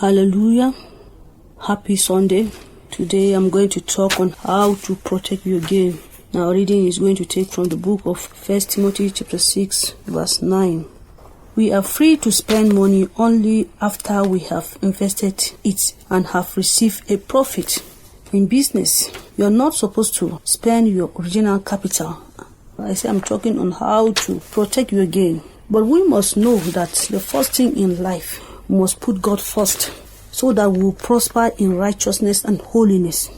Hallelujah. Happy Sunday. Today I'm going to talk on how to protect your gain. Now reading is going to take from the book of 1 Timothy chapter 6 verse 9. We are free to spend money only after we have invested it and have received a profit. In business, you are not supposed to spend your original capital. I'm talking on how to protect your gain. But we must know that the first thing in life, we must put God first so that we will prosper in righteousness and holiness.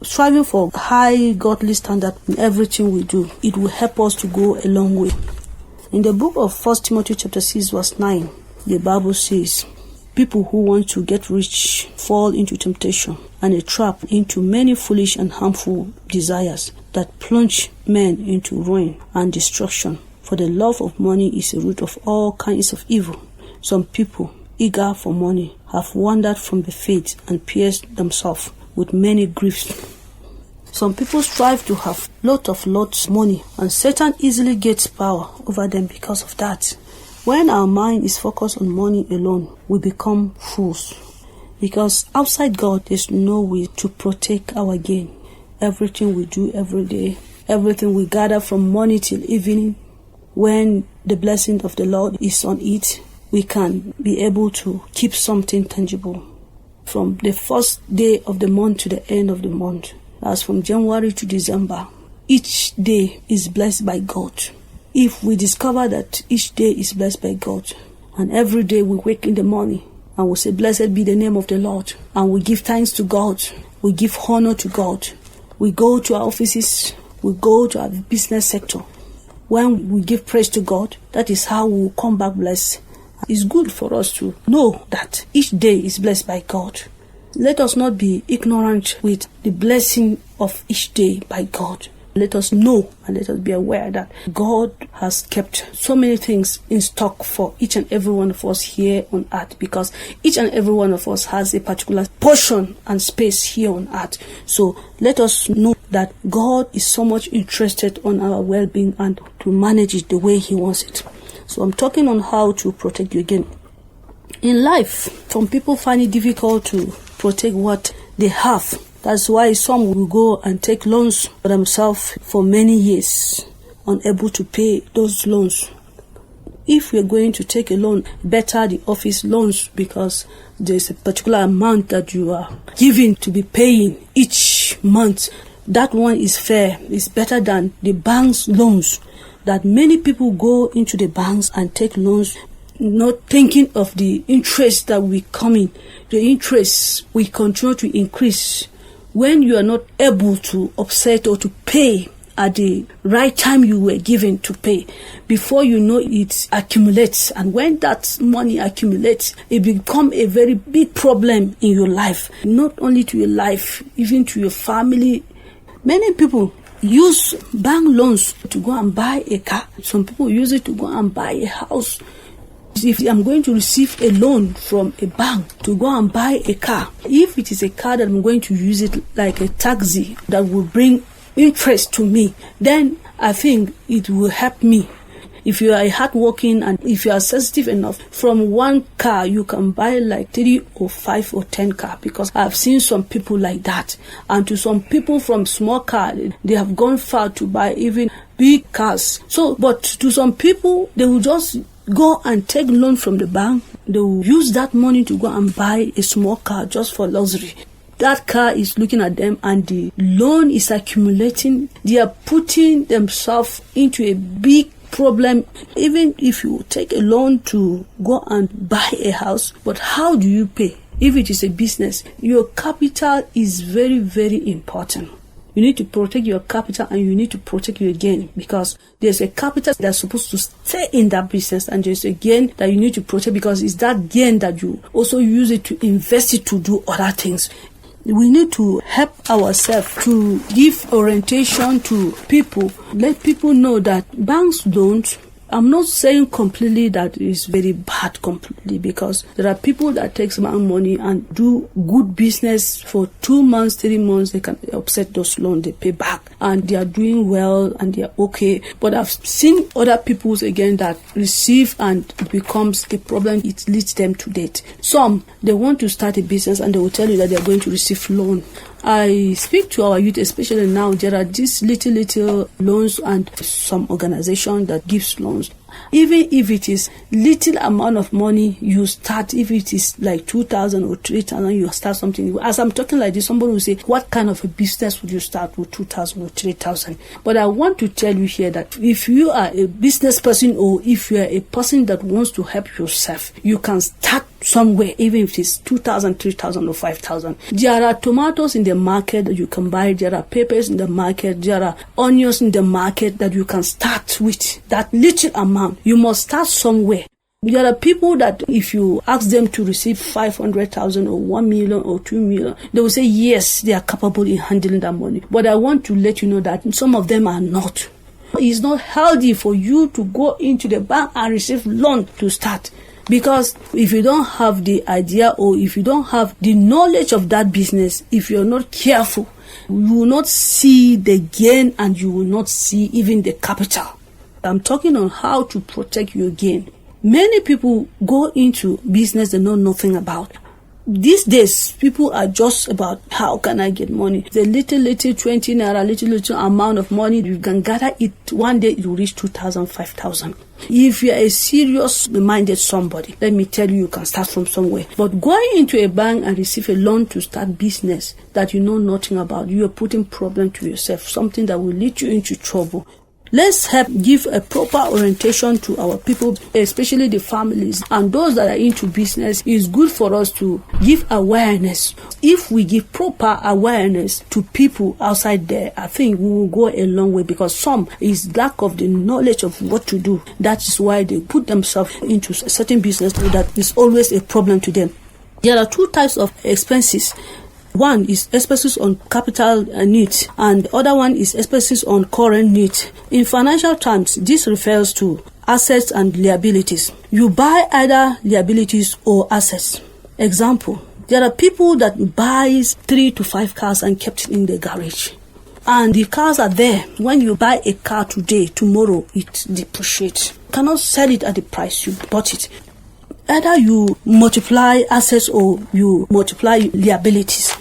Striving for high godly standard in everything we do, it will help us to go a long way. In the book of 1 Timothy chapter 6 verse 9, the Bible says, people who want to get rich fall into temptation and a trap, into many foolish and harmful desires that plunge men into ruin and destruction. For the love of money is the root of all kinds of evil. Some people, eager for money, have wandered from the faith and pierced themselves with many griefs. Some people strive to have lots money, and Satan easily gets power over them because of that. When our mind is focused on money alone, we become fools. Because outside God, there's no way to protect our gain. Everything we do every day, everything we gather from morning till evening, when the blessing of the Lord is on it, we can be able to keep something tangible. From the first day of the month to the end of the month, as from January to December, each day is blessed by God. If we discover that each day is blessed by God, and every day we wake in the morning and we say, blessed be the name of the Lord, and we give thanks to God, we give honor to God, we go to our offices, we go to our business sector. When we give praise to God, that is how we will come back blessed. It's good for us to know that each day is blessed by God. Let us not be ignorant with the blessing of each day by God. Let us know and let us be aware that God has kept so many things in stock for each and every one of us here on earth, because each and every one of us has a particular portion and space here on earth. So let us know that God is so much interested on our well-being and to manage it the way He wants it. So I'm talking on how to protect your gain. In life, some people find it difficult to protect what they have. That's why some will go and take loans for themselves for many years, unable to pay those loans. If we're going to take a loan, better the office loans, because there's a particular amount that you are giving to be paying each month. That one is fair. It's better than the bank's loans, that many people go into the banks and take loans, not thinking of the interest that will come in. The interest will continue to increase. When you are not able to offset or to pay at the right time you were given to pay, before you know it accumulates. And when that money accumulates, it becomes a very big problem in your life. Not only to your life, even to your family. Many people use bank loans to go and buy a car. Some people use it to go and buy a house. If I'm going to receive a loan from a bank to go and buy a car, if it is a car that I'm going to use it like a taxi that will bring interest to me, then I think it will help me. If you are hardworking and if you are sensitive enough, from one car you can buy like 3 or 5 or 10 cars, because I've seen some people like that. And to some people from small car, they have gone far to buy even big cars. So, but to some people, they will just go and take loan from the bank. They will use that money to go and buy a small car just for luxury. That car is looking at them and the loan is accumulating. They are putting themselves into a big problem. Even if you take a loan to go and buy a house, but how do you pay? If it is a business, your capital is very, very important. You need to protect your capital and you need to protect your gain, because there's a capital that's supposed to stay in that business and there's a gain that you need to protect, because it's that gain that you also use it to invest it to do other things. We need to help ourselves to give orientation to people, let people know that banks loans I'm not saying completely that it's very bad completely, because there are people that take some money and do good business for 2 months, 3 months, they can offset those loans, they pay back, and they are doing well and they are okay. But I've seen other people again that receive and it becomes a problem. It leads them to debt. Some, they want to start a business and they will tell you that they are going to receive loan. I speak to our youth, especially now. There are these little loans and some organization that gives loans. Even if it is little amount of money you start, if it is like 2,000 or 3,000, you start something. As I'm talking like this, somebody will say, what kind of a business would you start with 2,000 or 3,000? But I want to tell you here that if you are a business person or if you are a person that wants to help yourself, you can start somewhere, even if it's 2,000, 3,000 or 5,000. There are tomatoes in the market that you can buy. There are peppers in the market. There are onions in the market that you can start with that little amount. You must start somewhere. There are people that if you ask them to receive 500,000 or 1 million or 2 million, they will say yes, they are capable in handling that money. But I want to let you know that some of them are not. It's not healthy for you to go into the bank and receive loan to start. Because if you don't have the idea or if you don't have the knowledge of that business, if you're not careful, you will not see the gain and you will not see even the capital. I'm talking on how to protect your gain. Many people go into business they know nothing about. These days, people are just about how can I get money. The little 20 naira, little amount of money, you can gather it. One day it will reach 2,000, 5,000. If you are a serious-minded somebody, let me tell you, you can start from somewhere. But going into a bank and receive a loan to start business that you know nothing about, you are putting problem to yourself, something that will lead you into trouble. Let's help give a proper orientation to our people, especially the families and those that are into business. It's good for us to give awareness. If we give proper awareness to people outside there, I think we will go a long way, because some is lack of the knowledge of what to do. That is why they put themselves into a certain business that is always a problem to them. There are 2 types of expenses. One is expenses on capital needs, and the other one is expenses on current needs. In financial terms, this refers to assets and liabilities. You buy either liabilities or assets. Example, there are people that buys 3 to 5 cars and kept it in the garage. And the cars are there. When you buy a car today, tomorrow it depreciates. You cannot sell it at the price you bought it. Either you multiply assets or you multiply liabilities.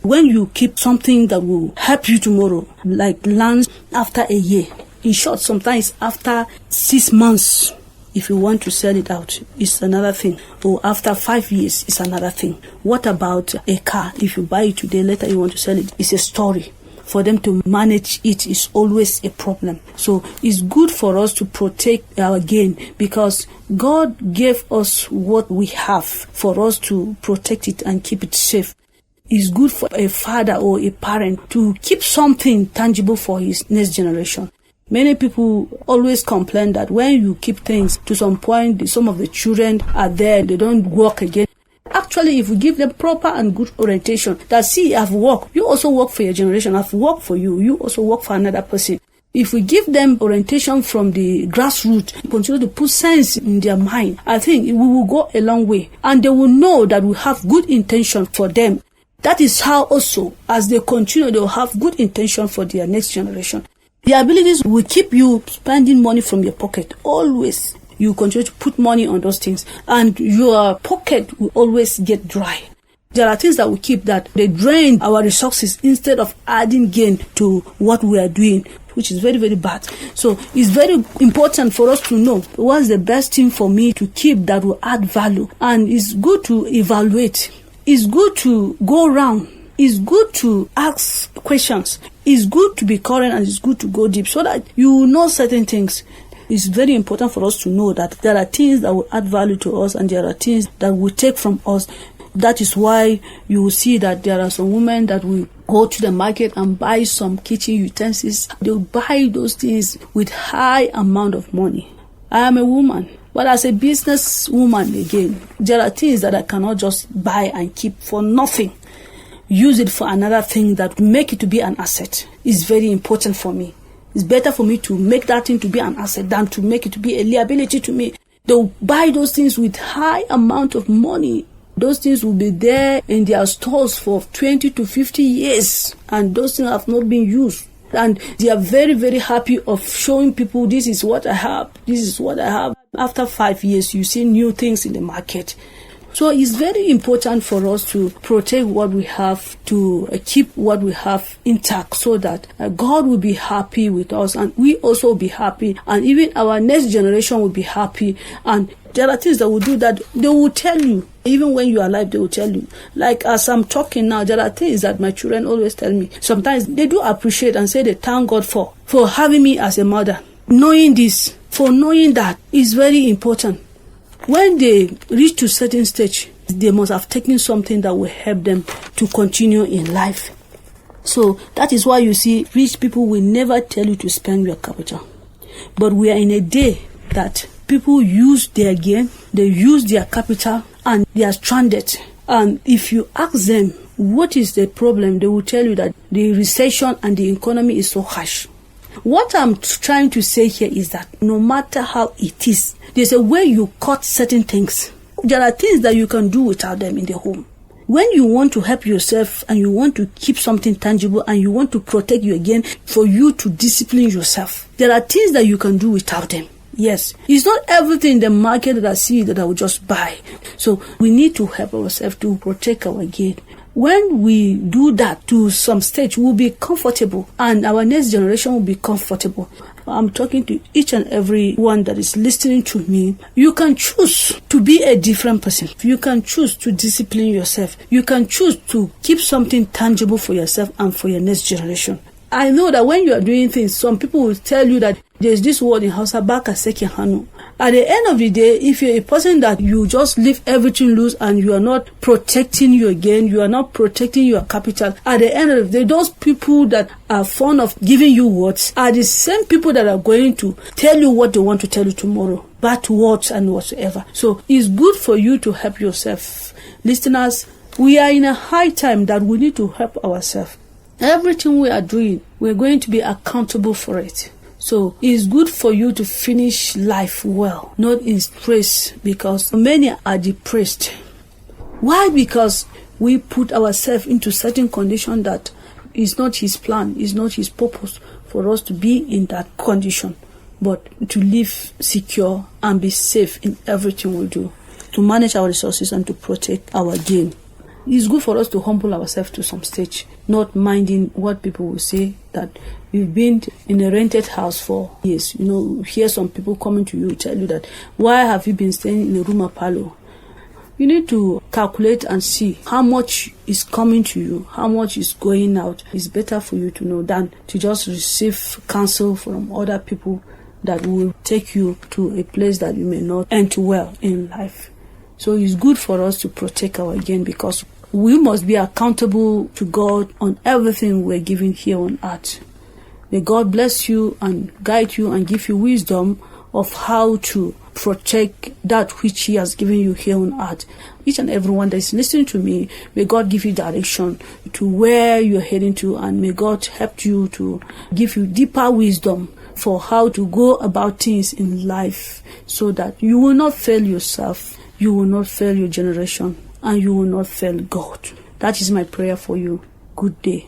When you keep something that will help you tomorrow, like land after a year, in short, sometimes after 6 months, if you want to sell it out, it's another thing. Or after 5 years, it's another thing. What about a car? If you buy it today, later you want to sell it, it's a story. For them to manage it is always a problem. So it's good for us to protect our gain, because God gave us what we have for us to protect it and keep it safe. It's good for a father or a parent to keep something tangible for his next generation. Many people always complain that when you keep things to some point, some of the children are there, they don't work again. Actually, if we give them proper and good orientation, that see, I've worked, you also work for your generation, I've worked for you, you also work for another person. If we give them orientation from the grassroots, continue to put sense in their mind, I think we will go a long way. And they will know that we have good intention for them. That is how also, as they continue, they will have good intention for their next generation. The abilities will keep you spending money from your pocket. Always, you continue to put money on those things, and your pocket will always get dry. There are things that we keep that they drain our resources instead of adding gain to what we are doing, which is very, very bad. So it's very important for us to know what's the best thing for me to keep that will add value. And it's good to evaluate. It's good to go around. It's good to ask questions. It's good to be current, and it's good to go deep so that you know certain things. It's very important for us to know that there are things that will add value to us and there are things that will take from us. That is why you will see that there are some women that will go to the market and buy some kitchen utensils. They'll buy those things with high amount of money. I am a woman. But as a business woman, again, there are things that I cannot just buy and keep for nothing. Use it for another thing that make it to be an asset. It's very important for me. It's better for me to make that thing to be an asset than to make it to be a liability to me. They'll buy those things with high amount of money. Those things will be there in their stores for 20 to 50 years, and those things have not been used. And they are very, very happy of showing people, this is what I have, this is what I have. After 5 years, you see new things in the market. So it's very important for us to protect what we have, to keep what we have intact, so that God will be happy with us, and we also will be happy, and even our next generation will be happy. And there are things that will do that they will tell you. Even when you are alive, they will tell you. Like as I'm talking now, there are things that my children always tell me. Sometimes they do appreciate and say they thank God for having me as a mother. Knowing this, for knowing that is very important. When they reach to a certain stage, they must have taken something that will help them to continue in life. So that is why you see, rich people will never tell you to spend your capital. But we are in a day that people use their gain, they use their capital, and they are stranded. And if you ask them what is the problem, they will tell you that the recession and the economy is so harsh. What I'm trying to say here is that no matter how it is, there's a way you cut certain things. There are things that you can do without them in the home. When you want to help yourself and you want to keep something tangible and you want to protect your gain, for you to discipline yourself, there are things that you can do without them. Yes, it's not everything in the market that I see that I will just buy. So we need to help ourselves to protect our gain. When we do that to some stage, we'll be comfortable, and our next generation will be comfortable. I'm talking to each and every one that is listening to me. You can choose to be a different person. You can choose to discipline yourself. You can choose to keep something tangible for yourself and for your next generation. I know that when you are doing things, some people will tell you that there's this word in Hausa, baka seki hanu. At the end of the day, if you're a person that you just leave everything loose and you are not protecting your gain, you are not protecting your capital, at the end of the day, those people that are fond of giving you words are the same people that are going to tell you what they want to tell you tomorrow. Bad words and whatsoever. So it's good for you to help yourself. Listeners, we are in a high time that we need to help ourselves. Everything we are doing, we're going to be accountable for it. So it's good for you to finish life well, not in stress, because many are depressed. Why? Because we put ourselves into certain condition that is not His plan, is not His purpose for us to be in that condition, but to live secure and be safe in everything we do, to manage our resources and to protect our gain. It's good for us to humble ourselves to some stage, not minding what people will say, that you've been in a rented house for years. You hear some people coming to you, tell you that, why have you been staying in a room or parlor? You need to calculate and see how much is coming to you, how much is going out. It's better for you to know than to just receive counsel from other people that will take you to a place that you may not end well in life. So it's good for us to protect our gain, because we must be accountable to God on everything we're given here on earth. May God bless you and guide you and give you wisdom of how to protect that which He has given you here on earth. Each and everyone that is listening to me, may God give you direction to where you're heading to, and may God help you to give you deeper wisdom for how to go about things in life, so that you will not fail yourself, you will not fail your generation, and you will not fail God. That is my prayer for you. Good day.